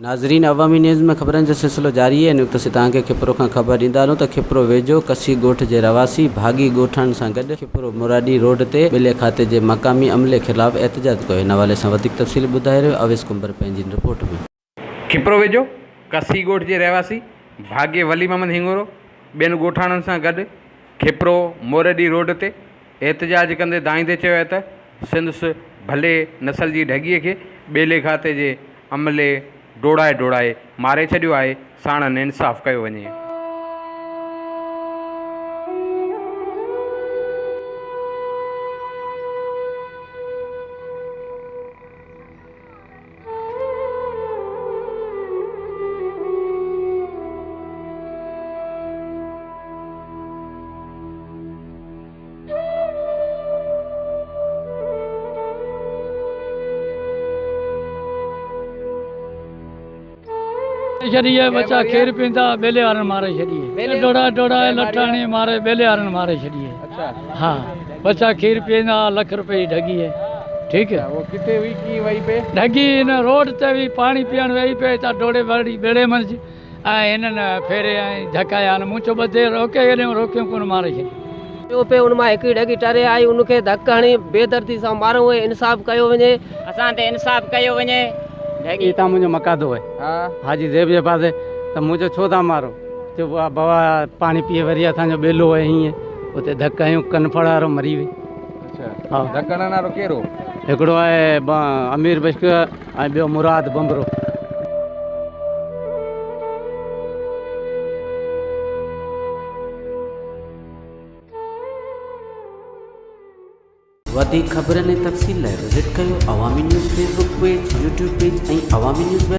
नाज़रीन, अवामी न्यूज़ में ख़बरनि जो सिलसिलो जारी है। इन वक़्तु असीं तव्हांखे खिपरो खां ख़बर ॾींदा आहियूं त खिपरो वेझो कसी ॻोठ जे रवासी भागी ॻोठाणनि सां गॾु खिपरो मुरादी रोड ते ॿिले खाते जे मक़ामी अमले ख़िलाफ़ एहतजाज कयो। हिन हवाले सां वधीक तफ़सील ॿुधाए रहियो अवेस कुंबर पंहिंजी रिपोर्ट में। खिपरो वेझो कसी ॻोठ जे रहवासी भाग्य वली मोहम्मद हिंगोरो ॿियनि ॻोठाणनि सां गॾु खिपरो मोरडी रोड ते एहतजाज कंदे दाईंदे चयो आहे त सिंधुस भले नसल जी ढॻीअ खे ॿेले खाते जे अमले डोड़ाए मारे छॾियो आहे। साणनि इंसाफ़ कयो वञे। छॾिए बच्चा खीर पींदा बेले वारनि मारे छॾिए डोड़ा लठाणी मारे बेले वारनि मारे छॾिए। हाँ बच्चा खीर पींदा लख रुपए जी ढगी है। ठीक है, वो किथे हुई की वही पे ढगी इन रोड ते भी पानी पीअण वेही पे ता डोड़े बड़ी बेड़े मंझि ऐं हिननि फेरे ऐं धकाया आहिनि। मूंचो ॿधे रोके हेॾे रोकियो कोन मारे छॾियो पे उनमां हिकिड़ी ढगी टरे आई उनखे धक हणी बेदर्दी सां मारो वञे। इंसाफ़ कयो वञे, असां ते इंसाफ़ कयो वञे। ढगी ता मुंहिंजो मकादो है हाजी ज़ेब जे पासे त मुंहिंजो छो था मारो। चयो बाबा पानी पीए वरी असांजो ॿेलो आहे हीअं उते धक हयूं कन फड़ारो मरी वई। अच्छा, धकण वारो कहिड़ो? हिकिड़ो आहे अमीर बश्क ऐं ॿियो मुराद बंबरो। वधीक ख़बरनि ऐं तफ़सील लाइ विज़िट कयो अवामी news Facebook page, YouTube page ऐं अवामी न्यूज़